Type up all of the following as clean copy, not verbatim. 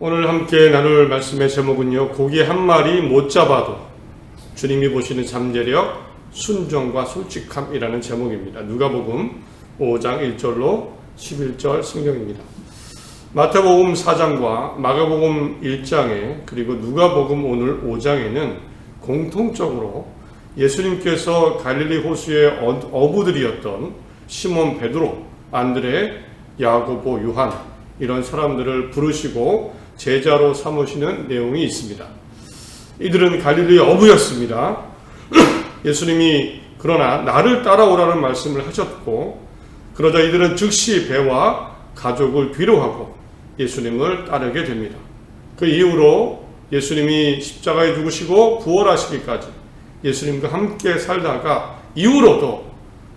오늘 함께 나눌 말씀의 제목은요, 고기 한 마리 못 잡아도 주님이 보시는 잠재력, 순종과 솔직함이라는 제목입니다. 누가복음 5장 1절로 11절 성경입니다. 마태복음 4장과 마가복음 1장에 그리고 누가복음 오늘 5장에는 공통적으로 예수님께서 갈릴리 호수의 어부들이었던 시몬 베드로, 안드레, 야고보, 요한 이런 사람들을 부르시고 제자로 삼으시는 내용이 있습니다. 이들은 갈릴리 어부였습니다. 예수님이 그러나 나를 따라오라는 말씀을 하셨고, 그러자 이들은 즉시 배와 가족을 뒤로하고 예수님을 따르게 됩니다. 그 이후로 예수님이 십자가에 죽으시고 부활하시기까지 예수님과 함께 살다가 이후로도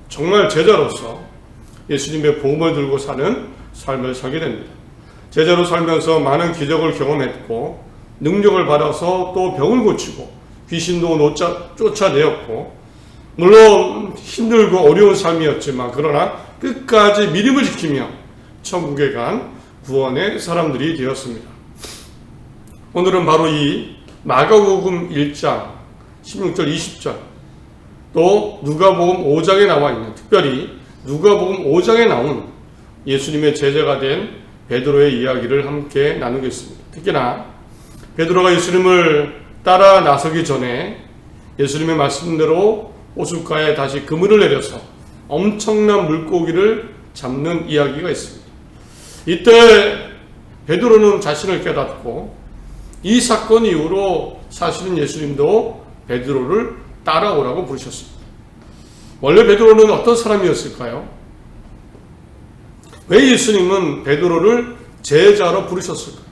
정말 제자로서 예수님의 복음을 들고 사는 삶을 살게 됩니다. 제자로 살면서 많은 기적을 경험했고 능력을 받아서 또 병을 고치고 귀신도 쫓아내었고, 물론 힘들고 어려운 삶이었지만 그러나 끝까지 믿음을 지키며 천국에 간 구원의 사람들이 되었습니다. 오늘은 바로 이 마가복음 1장 16절 20절 또 누가복음 5장에 나와 있는, 특별히 누가복음 5장에 나온 예수님의 제자가 된 베드로의 이야기를 함께 나누겠습니다. 특히나 베드로가 예수님을 따라 나서기 전에 예수님의 말씀대로 호숫가에 다시 그물을 내려서 엄청난 물고기를 잡는 이야기가 있습니다. 이때 베드로는 자신을 깨닫고 이 사건 이후로 사실은 예수님도 베드로를 따라오라고 부르셨습니다. 원래 베드로는 어떤 사람이었을까요? 왜 예수님은 베드로를 제자로 부르셨을까요?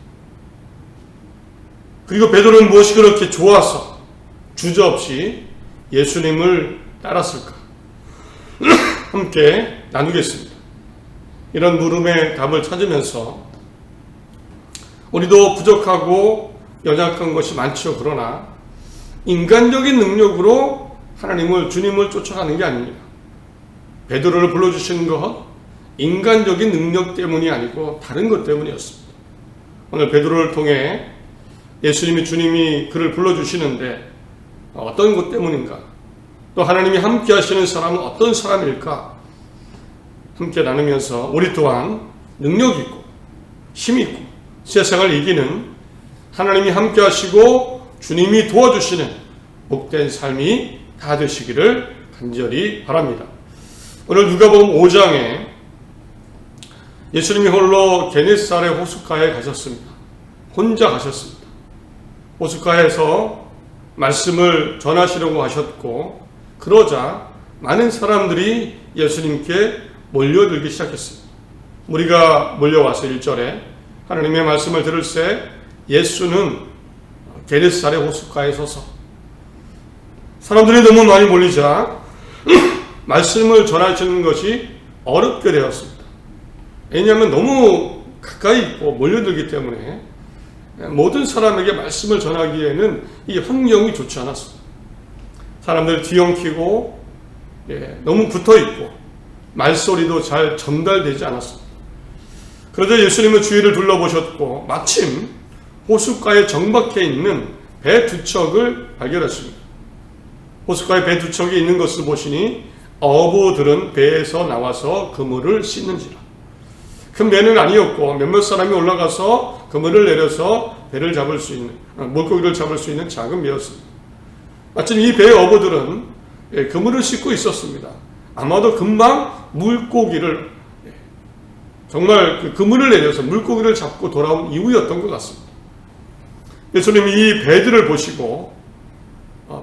그리고 베드로는 무엇이 그렇게 좋아서 주저없이 예수님을 따랐을까? 함께 나누겠습니다. 이런 물음의 답을 찾으면서 우리도 부족하고 연약한 것이 많죠. 그러나 인간적인 능력으로 주님을 쫓아가는 게 아닙니다. 베드로를 불러주시는 것, 인간적인 능력 때문이 아니고 다른 것 때문이었습니다. 오늘 베드로를 통해 주님이 그를 불러주시는데 어떤 것 때문인가? 또 하나님이 함께 하시는 사람은 어떤 사람일까? 함께 나누면서 우리 또한 능력 있고 힘 있고 세상을 이기는, 하나님이 함께 하시고 주님이 도와주시는 복된 삶이 다 되시기를 간절히 바랍니다. 오늘 누가복음 5장에 예수님이 홀로 게네사렛 호숫가에 가셨습니다. 혼자 가셨습니다. 호숫가에서 말씀을 전하시려고 하셨고, 그러자 많은 사람들이 예수님께 몰려들기 시작했습니다. 무리가 몰려와서 1절에 하나님의 말씀을 들을새 예수는 게네사렛 호숫가에 서서, 사람들이 너무 많이 몰리자 말씀을 전하시는 것이 어렵게 되었습니다. 왜냐하면 너무 가까이 있고 몰려들기 때문에 모든 사람에게 말씀을 전하기에는 이 환경이 좋지 않았습니다. 사람들이 뒤엉키고 너무 붙어있고 말소리도 잘 전달되지 않았습니다. 그러자 예수님은 주위를 둘러보셨고 마침 호숫가에 정박해 있는 배 두 척을 발견했습니다. 호숫가에 배 두 척이 있는 것을 보시니 어부들은 배에서 나와서 그물을 씻는지라. 큰 배는 아니었고 몇몇 사람이 올라가서 그물을 내려서 배를 잡을 수 있는, 물고기를 잡을 수 있는 작은 배였습니다. 마침 이 배의 어부들은 그물을 씻고 있었습니다. 아마도 금방 물고기를, 정말 그 그물을 내려서 물고기를 잡고 돌아온 이후였던 것 같습니다. 예수님이 이 배들을 보시고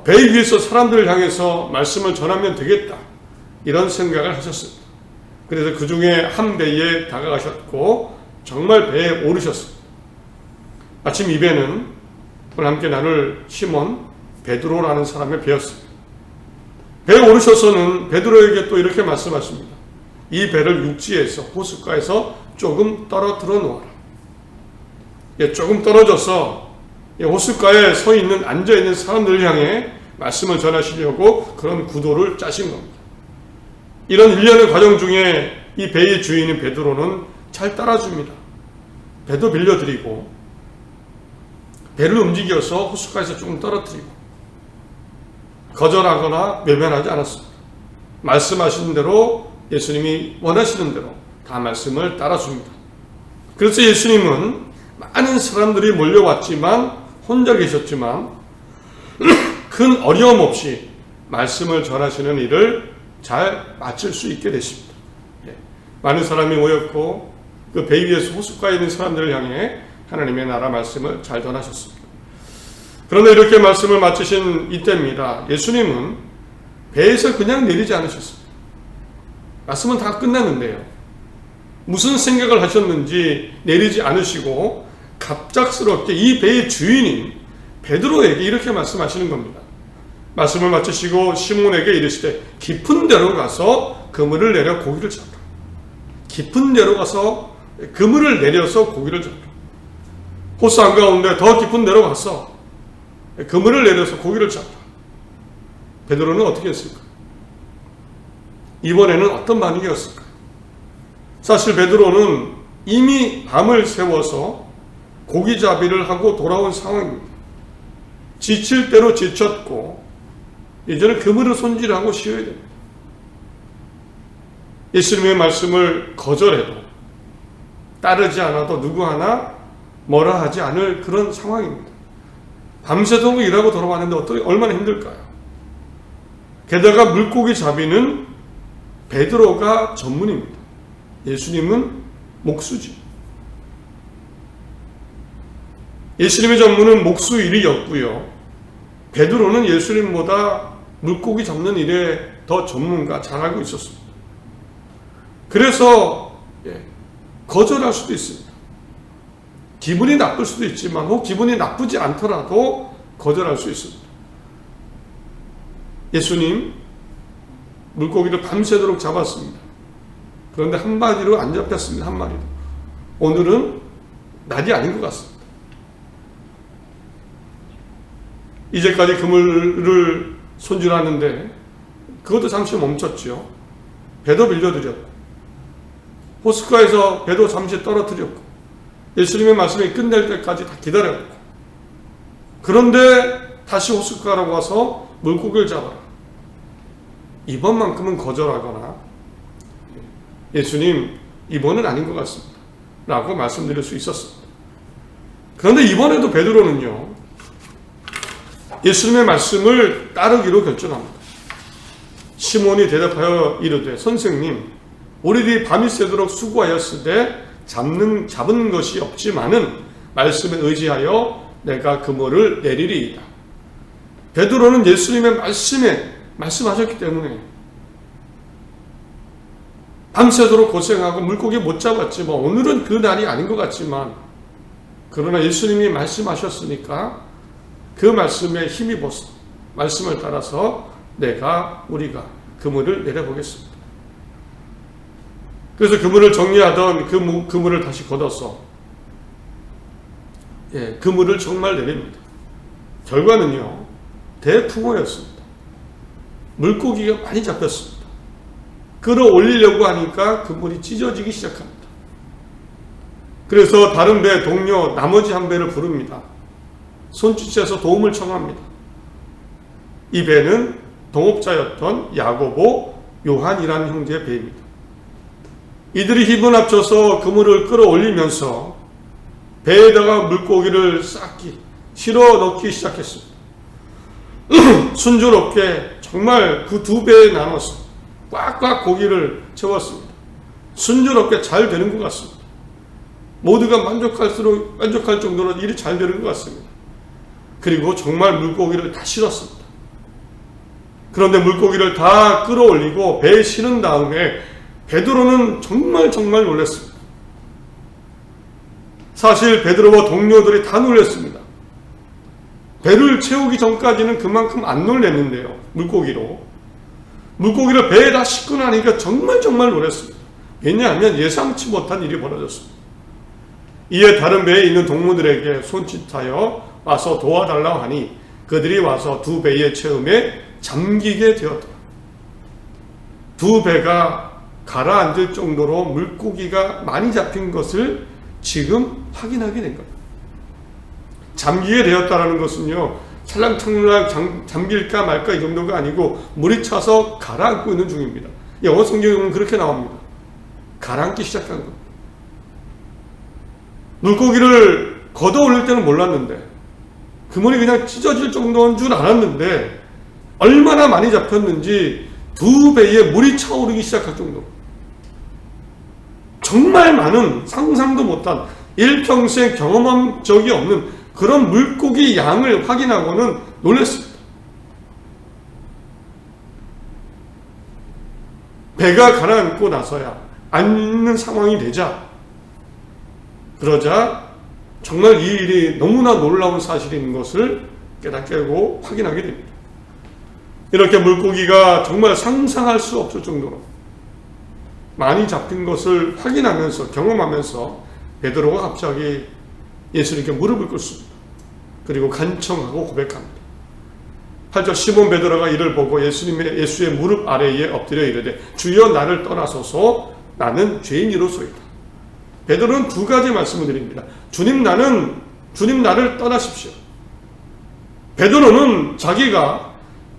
배 위에서 사람들을 향해서 말씀을 전하면 되겠다, 이런 생각을 하셨습니다. 그래서 그 중에 한 배에 다가가셨고 정말 배에 오르셨습니다. 마침 이 배는 오늘 함께 나눌 시몬 베드로라는 사람의 배였습니다. 배에 오르셔서는 베드로에게 또 이렇게 말씀하십니다. 이 배를 육지에서, 호숫가에서 조금 떨어뜨려 놓아라. 조금 떨어져서 호숫가에 서 있는, 앉아 있는 사람들을 향해 말씀을 전하시려고 그런 구도를 짜신 겁니다. 이런 일련의 과정 중에 이 배의 주인인 베드로는 잘 따라줍니다. 배도 빌려드리고 배를 움직여서 호숫가에서 조금 떨어뜨리고 거절하거나 외면하지 않았습니다. 말씀하시는 대로 예수님이 원하시는 대로 다 말씀을 따라줍니다. 그래서 예수님은 많은 사람들이 몰려왔지만 혼자 계셨지만 큰 어려움 없이 말씀을 전하시는 일을 잘 마칠 수 있게 되십니다. 많은 사람이 모였고 그 배 위에서 호숫가에 있는 사람들을 향해 하나님의 나라 말씀을 잘 전하셨습니다. 그런데 이렇게 말씀을 마치신 이때입니다. 예수님은 배에서 그냥 내리지 않으셨습니다. 말씀은 다 끝났는데요. 무슨 생각을 하셨는지 내리지 않으시고 갑작스럽게 이 배의 주인인 베드로에게 이렇게 말씀하시는 겁니다. 말씀을 마치시고 시몬에게 이르시되 깊은 데로 가서 그물을 내려 고기를 잡으라. 깊은 데로 가서 그물을 내려서 고기를 잡으라. 호수 한가운데 더 깊은 데로 가서 그물을 내려서 고기를 잡으라. 베드로는 어떻게 했을까? 이번에는 어떤 반응이었을까? 사실 베드로는 이미 밤을 새워서 고기잡이를 하고 돌아온 상황입니다. 지칠 대로 지쳤고 이제는 그물을 손질하고 쉬어야 됩니다. 예수님의 말씀을 거절해도 따르지 않아도 누구 하나 뭐라 하지 않을 그런 상황입니다. 밤새도록 일하고 돌아왔는데 얼마나 힘들까요? 게다가 물고기 잡이는 베드로가 전문입니다. 예수님은 목수지. 예수님의 전문은 목수 일이었고요. 베드로는 예수님보다 물고기 잡는 일에 더 전문가, 잘 알고 있었습니다. 그래서 거절할 수도 있습니다. 기분이 나쁠 수도 있지만 혹 기분이 나쁘지 않더라도 거절할 수 있습니다. 예수님 물고기를 밤새도록 잡았습니다. 그런데 한 마리로 안 잡혔습니다. 한 마리도. 오늘은 날이 아닌 것 같습니다. 이제까지 그물을 손질하는데 그것도 잠시 멈췄죠. 배도 빌려드렸고 호숫가에서 배도 잠시 떨어뜨렸고 예수님의 말씀이 끝낼 때까지 다 기다렸고 그런데 다시 호숫가로 가서 물고기를 잡아라. 이번만큼은 거절하거나 예수님 이번은 아닌 것 같습니다 라고 말씀드릴 수 있었습니다. 그런데 이번에도 베드로는요 예수님의 말씀을 따르기로 결정합니다. 시몬이 대답하여 이르되 선생님 우리들이 밤이 새도록 수고하였으되 잡은 것이 없지만은 말씀에 의지하여 내가 그물을 내리리이다. 베드로는 예수님의 말씀에 말씀하셨기 때문에 밤새도록 고생하고 물고기 못 잡았지만 오늘은 그 날이 아닌 것 같지만 그러나 예수님이 말씀하셨으니까 그 말씀에 힘입어서 말씀을 따라서 우리가 그물을 내려보겠습니다. 그래서 그물을 정리하던 그물을 다시 걷어서 그물을 정말 내립니다. 결과는요 대풍어였습니다. 물고기가 많이 잡혔습니다. 끌어올리려고 하니까 그물이 찢어지기 시작합니다. 그래서 다른 배 동료 나머지 한 배를 부릅니다. 손짓해서 도움을 청합니다. 이 배는 동업자였던 야고보, 요한이라는 형제의 배입니다. 이들이 힘을 합쳐서 그물을 끌어올리면서 배에다가 물고기를 실어 넣기 시작했습니다. 순조롭게 정말 그 두 배에 나눠서 꽉꽉 고기를 채웠습니다. 순조롭게 잘 되는 것 같습니다. 모두가 만족할 정도로 일이 잘 되는 것 같습니다. 그리고 정말 물고기를 다 실었습니다. 그런데 물고기를 다 끌어올리고 배에 실은 다음에 베드로는 정말 놀랐습니다. 사실 베드로와 동료들이 다 놀랐습니다. 배를 채우기 전까지는 그만큼 안 놀랐는데요. 물고기를 배에 다 싣고 나니까 정말 놀랐습니다. 왜냐하면 예상치 못한 일이 벌어졌습니다. 이에 다른 배에 있는 동무들에게 손짓하여 와서 도와달라고 하니 그들이 와서 두 배의 체험에 잠기게 되었더라. 두 배가 가라앉을 정도로 물고기가 많이 잡힌 것을 지금 확인하게 된 겁니다. 잠기게 되었다는 것은요, 찰랑찰랑 잠길까 말까 이 정도가 아니고 물이 차서 가라앉고 있는 중입니다. 영어 성경에 보면 그렇게 나옵니다. 가라앉기 시작한 겁니다. 물고기를 걷어 올릴 때는 몰랐는데, 그물이 그냥 찢어질 정도인 줄 알았는데 얼마나 많이 잡혔는지 2배의 물이 차오르기 시작할 정도. 정말 많은, 상상도 못한, 일평생 경험한 적이 없는 그런 물고기 양을 확인하고는 놀랐습니다. 배가 가라앉고 나서야 앉는 상황이 되자, 그러자 정말 이 일이 너무나 놀라운 사실인 것을 깨닫고 확인하게 됩니다. 이렇게 물고기가 정말 상상할 수 없을 정도로 많이 잡힌 것을 확인하면서, 경험하면서 베드로가 갑자기 예수님께 무릎을 꿇습니다. 그리고 간청하고 고백합니다. 8절, 시몬 베드로가 이를 보고 예수의 무릎 아래에 엎드려 이르되 주여 나를 떠나소서 나는 죄인이로소이다. 베드로는 2가지 말씀을 드립니다. 주님 나를 떠나십시오. 베드로는 자기가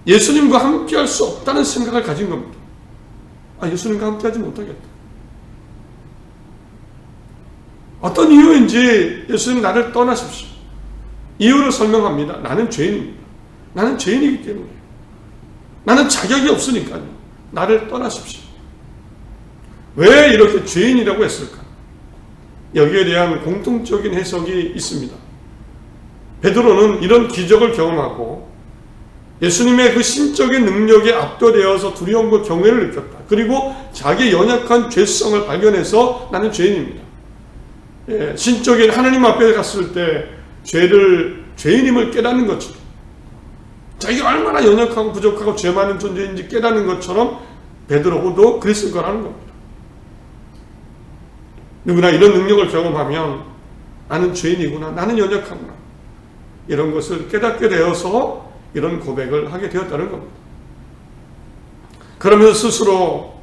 예수님과 함께할 수 없다는 생각을 가진 겁니다. 예수님과 함께하지 못하겠다. 어떤 이유인지 예수님 나를 떠나십시오. 이유를 설명합니다. 나는 죄인입니다. 나는 죄인이기 때문에. 나는 자격이 없으니까요. 나를 떠나십시오. 왜 이렇게 죄인이라고 했을까? 여기에 대한 공통적인 해석이 있습니다. 베드로는 이런 기적을 경험하고 예수님의 그 신적인 능력에 압도되어서 두려움과 경외를 느꼈다. 그리고 자기의 연약한 죄성을 발견해서 나는 죄인입니다. 신적인 하나님 앞에 갔을 때 죄인임을 깨닫는 것처럼, 자기가 얼마나 연약하고 부족하고 죄 많은 존재인지 깨닫는 것처럼 베드로도 그랬을 거라는 겁니다. 누구나 이런 능력을 경험하면 나는 죄인이구나, 나는 연약하구나, 이런 것을 깨닫게 되어서 이런 고백을 하게 되었다는 겁니다. 그러면서 스스로,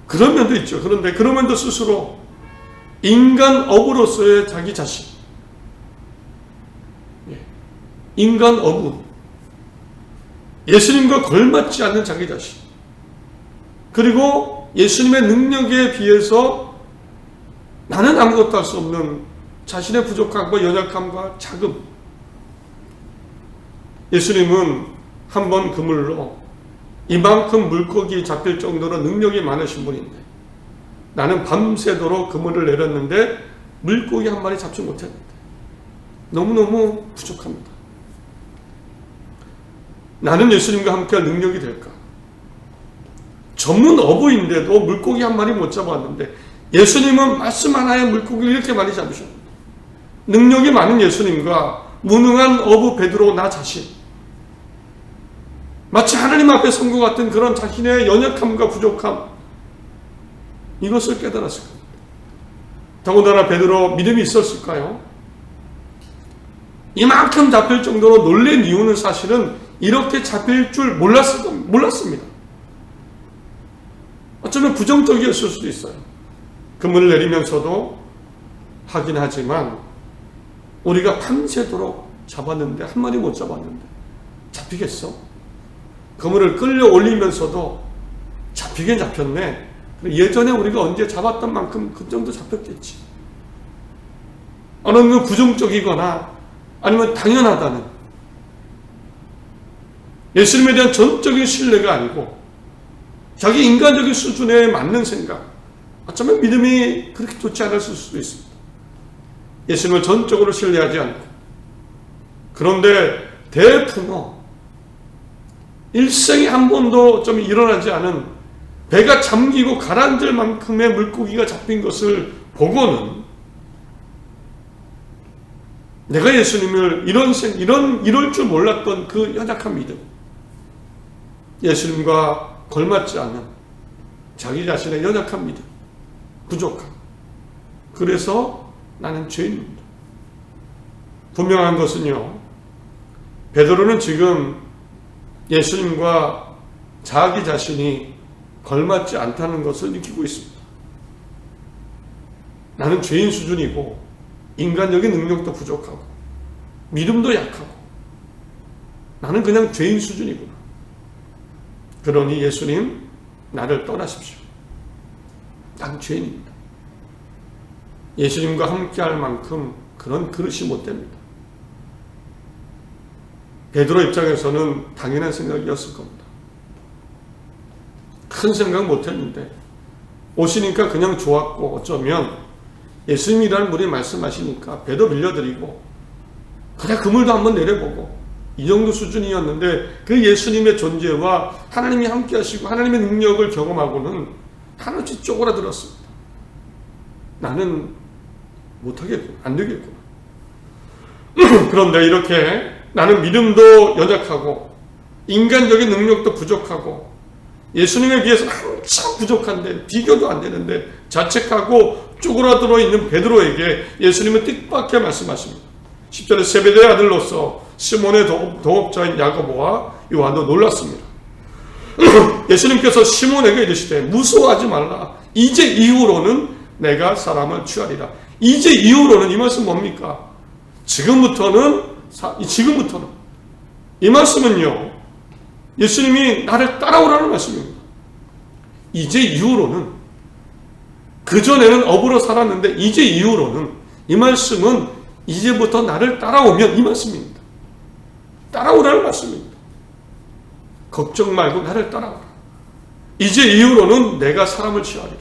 그런 면도 있죠. 그런데 그러면도 스스로 인간 어부로서의 자기 자신, 인간 어부, 예수님과 걸맞지 않는 자기 자신, 그리고 예수님의 능력에 비해서 나는 아무것도 할 수 없는 자신의 부족함과 연약함과 자금. 예수님은 한 번 그물로 이만큼 물고기 잡힐 정도로 능력이 많으신 분인데, 나는 밤새도록 그물을 내렸는데 물고기 한 마리 잡지 못했는데 너무너무 부족합니다. 나는 예수님과 함께할 능력이 될까? 전문 어부인데도 물고기 한 마리 못 잡았는데 예수님은 말씀 하나에 물고기를 이렇게 많이 잡으셨습니다. 능력이 많은 예수님과 무능한 어부 베드로 나 자신, 마치 하나님 앞에 선 것 같은 그런 자신의 연약함과 부족함, 이것을 깨달았을 겁니다. 더군다나 베드로 믿음이 있었을까요? 이만큼 잡힐 정도로 놀란 이유는 사실은 이렇게 잡힐 줄 몰랐습니다. 어쩌면 부정적이었을 수도 있어요. 그물을 내리면서도 하긴 하지만 우리가 밤새도록 잡았는데 한 마리 못 잡았는데 잡히겠어? 그물을 끌려 올리면서도 잡히긴 잡혔네. 예전에 우리가 언제 잡았던 만큼 그 정도 잡혔겠지. 어느 그 부정적이거나 아니면 당연하다는, 예수님에 대한 전적인 신뢰가 아니고 자기 인간적인 수준에 맞는 생각, 어쩌면 믿음이 그렇게 좋지 않았을 수도 있습니다. 예수님을 전적으로 신뢰하지 않고, 그런데 대풍어, 일생에 한 번도 좀 일어나지 않은 배가 잠기고 가라앉을 만큼의 물고기가 잡힌 것을 보고는 내가 예수님을 이럴 줄 몰랐던 그 연약한 믿음, 예수님과 걸맞지 않은 자기 자신의 연약한 믿음, 부족함, 그래서 나는 죄인입니다. 분명한 것은요, 베드로는 지금 예수님과 자기 자신이 걸맞지 않다는 것을 느끼고 있습니다. 나는 죄인 수준이고 인간적인 능력도 부족하고 믿음도 약하고 나는 그냥 죄인 수준이구나. 그러니 예수님, 나를 떠나십시오. 난 죄인입니다. 예수님과 함께할 만큼 그런 그릇이 못 됩니다. 베드로 입장에서는 당연한 생각이었을 겁니다. 큰 생각 못했는데 오시니까 그냥 좋았고, 어쩌면 예수님이라는 분이 말씀하시니까 배도 빌려드리고 그래 그물도 한번 내려보고 이 정도 수준이었는데, 그 예수님의 존재와 하나님이 함께 하시고 하나님의 능력을 경험하고는 하나씩 쪼그라들었습니다. 나는 못하겠구나, 안 되겠구나. 그런데 이렇게 나는 믿음도 연약하고 인간적인 능력도 부족하고 예수님에 비해서는 한참 부족한데, 비교도 안 되는데 자책하고 쪼그라들어 있는 베드로에게 예수님은 뜻밖의 말씀하십니다. 10절에 세베대의 아들로서 시몬의 동업자인 야고보와 요한도 놀랐습니다. 예수님께서 시몬에게 이르시되 무서워하지 말라. 이제 이후로는 내가 사람을 취하리라. 이제 이후로는, 이 말씀 뭡니까? 지금부터는 이 말씀은요, 예수님이 나를 따라오라는 말씀입니다. 이제 이후로는, 그전에는 업으로 살았는데 이제 이후로는, 이 말씀은 이제부터 나를 따라오면, 이 말씀입니다. 따라오라는 말씀입니다. 걱정 말고 나를 따라오라. 이제 이후로는 내가 사람을 취하리라.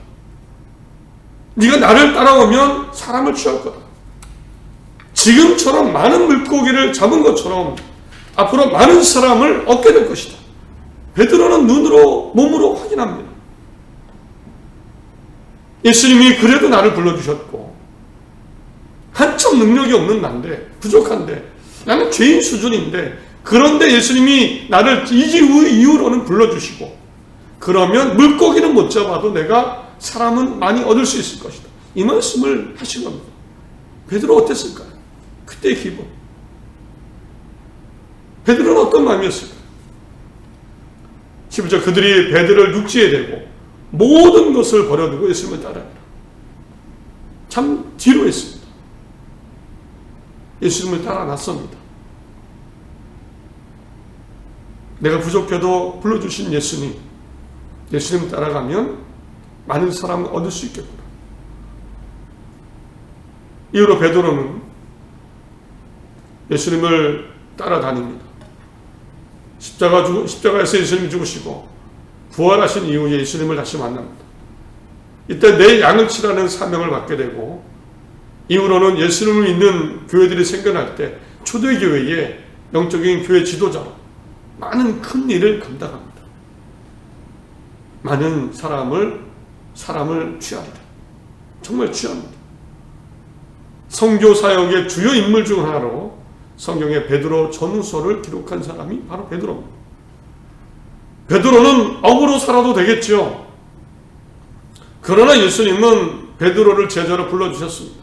네가 나를 따라오면 사람을 취할 거다. 지금처럼 많은 물고기를 잡은 것처럼 앞으로 많은 사람을 얻게 될 것이다. 베드로는 눈으로, 몸으로 확인합니다. 예수님이 그래도 나를 불러주셨고, 한참 능력이 없는 난데, 부족한데, 나는 죄인 수준인데, 그런데 예수님이 나를 이후로는 불러주시고, 그러면 물고기는 못 잡아도 내가 사람은 많이 얻을 수 있을 것이다. 이 말씀을 하신 겁니다. 베드로 어땠을까요? 그때의 기분. 베드로는 어떤 마음이었을까요? 11절, 그들이 베드로를 육지에 대고 모든 것을 버려두고 예수님을 따라합니다. 참 지루했습니다. 예수님을 따라 나섭니다. 내가 부족해도 불러주신 예수님을 따라가면 많은 사람을 얻을 수 있겠구나. 이후로 베드로는 예수님을 따라다닙니다. 십자가에서 예수님이 죽으시고 부활하신 이후에 예수님을 다시 만납니다. 이때 내 양을 치라는 사명을 받게 되고, 이후로는 예수님을 믿는 교회들이 생겨날 때 초대교회의 영적인 교회 지도자로 많은 큰 일을 감당합니다. 많은 사람을 취합니다. 정말 취합니다. 선교 사역의 주요 인물 중 하나로 성경에 베드로 전후서를 기록한 사람이 바로 베드로입니다. 베드로는 억으로 살아도 되겠죠. 그러나 예수님은 베드로를 제자로 불러주셨습니다.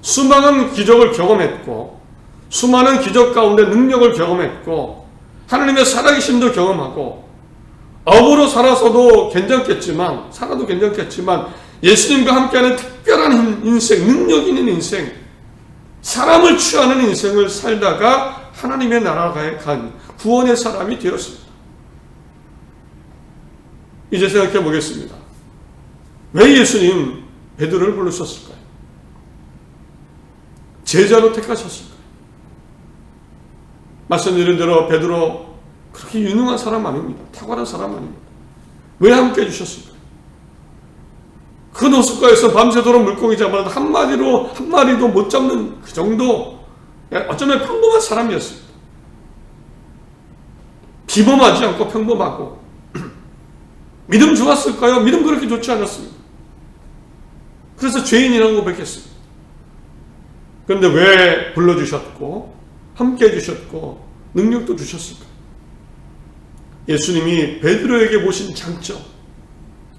수많은 기적을 경험했고, 수많은 기적 가운데 능력을 경험했고, 하나님의 살아계심도 경험하고, 억으로 살아도 괜찮겠지만 예수님과 함께하는 특별한 인생, 능력 있는 인생, 사람을 취하는 인생을 살다가 하나님의 나라에 간 구원의 사람이 되었습니다. 이제 생각해 보겠습니다. 왜 예수님 베드로를 부르셨을까요? 제자로 택하셨을까요? 말씀드린 대로 베드로 그렇게 유능한 사람 아닙니다. 탁월한 사람 아닙니다. 왜 함께 해주셨을까요? 그 노숫가에서 밤새도록 물고기 잡아도 한 마리도 못 잡는 그 정도, 어쩌면 평범한 사람이었습니다. 비범하지 않고 평범하고. 믿음 좋았을까요? 믿음 그렇게 좋지 않았습니다. 그래서 죄인이라고 고백했습니다. 그런데 왜 불러주셨고 함께 해주셨고 능력도 주셨을까요? 예수님이 베드로에게 보신 장점,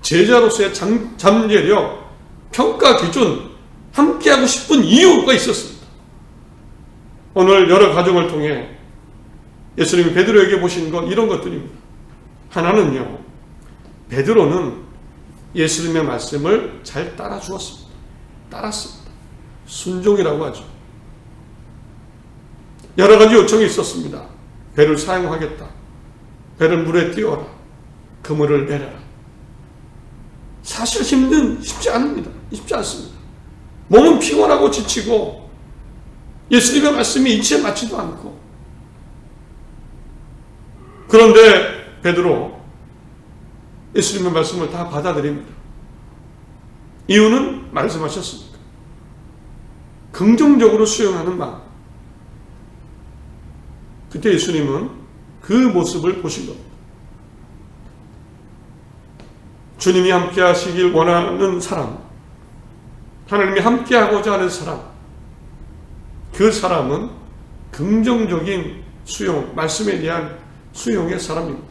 제자로서의 잠재력, 평가 기준, 함께하고 싶은 이유가 있었습니다. 오늘 여러 가정을 통해 예수님이 베드로에게 보신 것, 이런 것들입니다. 하나는요, 베드로는 예수님의 말씀을 잘 따라주었습니다. 따랐습니다. 순종이라고 하죠. 여러 가지 요청이 있었습니다. 배를 사용하겠다. 배를 물에 띄워라. 그물을 내려라. 사실 쉽지 않습니다. 몸은 피곤하고 지치고 예수님의 말씀이 이치에 맞지도 않고, 그런데 베드로 예수님의 말씀을 다 받아들입니다. 이유는 말씀하셨습니까? 긍정적으로 수용하는 마음. 그때 예수님은 그 모습을 보신 겁니다. 주님이 함께 하시길 원하는 사람, 하나님이 함께 하고자 하는 사람, 그 사람은 긍정적인 수용, 말씀에 대한 수용의 사람입니다.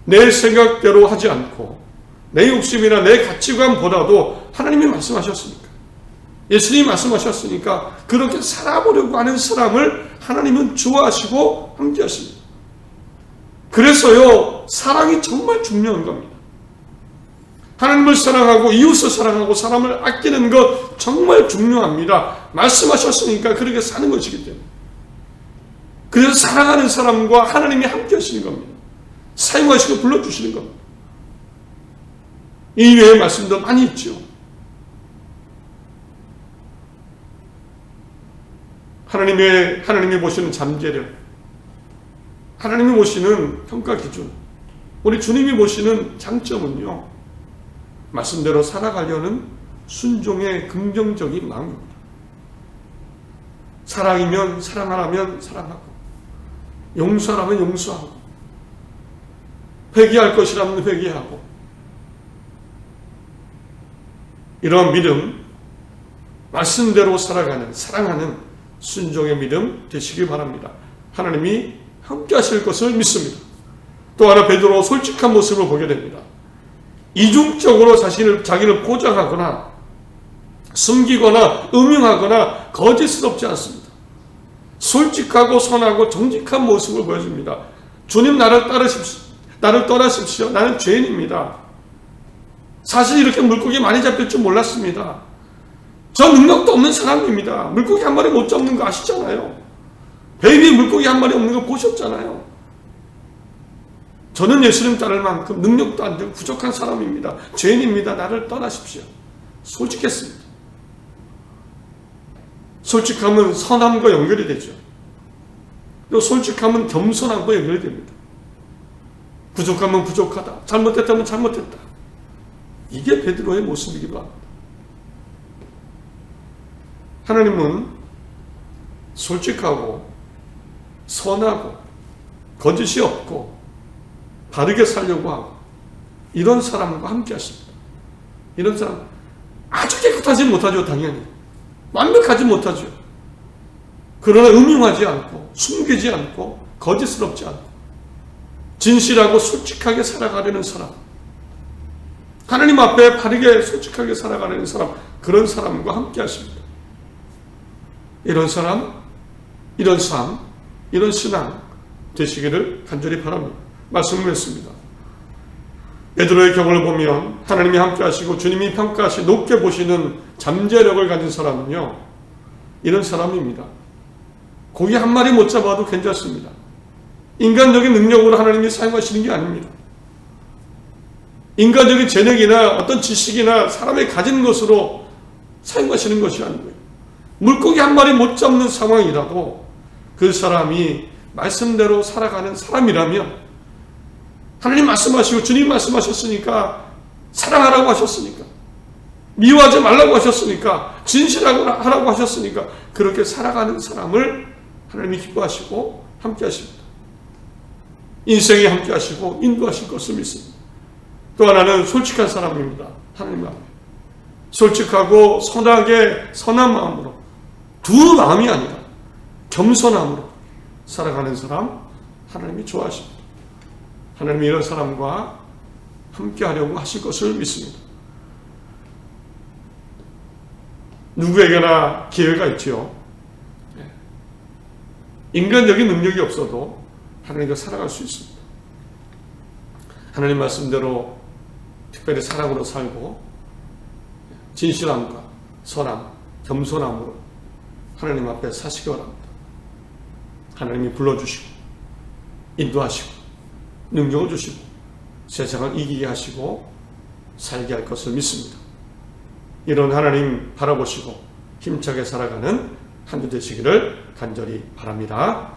내 생각대로 하지 않고 내 욕심이나 내 가치관보다도 하나님이 말씀하셨으니까, 예수님이 말씀하셨으니까 그렇게 살아보려고 하는 사람을 하나님은 좋아하시고 함께 하십니다. 그래서요, 사랑이 정말 중요한 겁니다. 하나님을 사랑하고 이웃을 사랑하고 사람을 아끼는 것 정말 중요합니다. 말씀하셨으니까 그렇게 사는 것이기 때문에. 그래서 사랑하는 사람과 하나님이 함께 하시는 겁니다. 사용하시고 불러주시는 겁니다. 이 외의 말씀도 많이 있죠. 하나님이 보시는 잠재력, 하나님이 보시는 평가 기준, 우리 주님이 보시는 장점은요, 말씀대로 살아가려는 순종의 긍정적인 마음입니다. 사랑이면 사랑하라면 사랑하고, 용서하라면 용서하고, 회개할 것이라면 회개하고, 이런 믿음, 말씀대로 살아가는, 사랑하는 순종의 믿음 되시길 바랍니다. 하나님이 함께 하실 것을 믿습니다. 또 하나, 베드로 솔직한 모습을 보게 됩니다. 이중적으로 자기를 포장하거나 숨기거나 음흉하거나 거짓스럽지 않습니다. 솔직하고 선하고 정직한 모습을 보여줍니다. 주님, 나를 떠나십시오. 나는 죄인입니다. 사실 이렇게 물고기 많이 잡힐 줄 몰랐습니다. 저 능력도 없는 사람입니다. 물고기 한 마리 못 잡는 거 아시잖아요. 배 위에 물고기 한 마리 없는 거 보셨잖아요. 저는 예수님 따를 만큼 능력도 안 되고 부족한 사람입니다. 죄인입니다. 나를 떠나십시오. 솔직했습니다. 솔직함은 선함과 연결이 되죠. 또 솔직함은 겸손함과 연결이 됩니다. 부족하면 부족하다. 잘못했다면 잘못했다. 이게 베드로의 모습이기도 합니다. 하나님은 솔직하고 선하고 거짓이 없고 바르게 살려고 하고 이런 사람과 함께 하십니다. 이런 사람 아주 깨끗하지 못하죠. 당연히 완벽하지 못하죠. 그러나 음흉하지 않고 숨기지 않고 거짓스럽지 않고 진실하고 솔직하게 살아가려는 사람, 하나님 앞에 바르게 솔직하게 살아가려는 사람, 그런 사람과 함께 하십니다. 이런 사람, 이런 삶, 이런 신앙 되시기를 간절히 바랍니다. 말씀을 했습니다. 베드로의 경우를 보면 하나님이 함께 하시고 주님이 평가하시 높게 보시는 잠재력을 가진 사람은요, 이런 사람입니다. 고기 한 마리 못 잡아도 괜찮습니다. 인간적인 능력으로 하나님이 사용하시는 게 아닙니다. 인간적인 재능이나 어떤 지식이나 사람이 가진 것으로 사용하시는 것이 아니고요. 물고기 한 마리 못 잡는 상황이라도 그 사람이 말씀대로 살아가는 사람이라면, 하나님 말씀하시고 주님 말씀하셨으니까, 사랑하라고 하셨으니까, 미워하지 말라고 하셨으니까, 진실하라고 하셨으니까 그렇게 살아가는 사람을 하나님이 기뻐하시고 함께 하십니다. 인생에 함께 하시고 인도하실 것을 믿습니다. 또 하나는 솔직한 사람입니다. 하나님 앞에 솔직하고 선하게 선한 마음으로, 두 마음이 아니라 겸손함으로 살아가는 사람 하나님이 좋아하십니다. 하나님이 이런 사람과 함께 하려고 하실 것을 믿습니다. 누구에게나 기회가 있죠. 인간적인 능력이 없어도 하나님과 살아갈 수 있습니다. 하나님 말씀대로 특별히 사랑으로 살고 진실함과 선함, 겸손함으로 하나님 앞에 사시기 바랍니다. 하나님이 불러주시고 인도하시고 능력을 주시고 세상을 이기게 하시고 살게 할 것을 믿습니다. 이런 하나님 바라보시고 힘차게 살아가는 한 주 되시기를 간절히 바랍니다.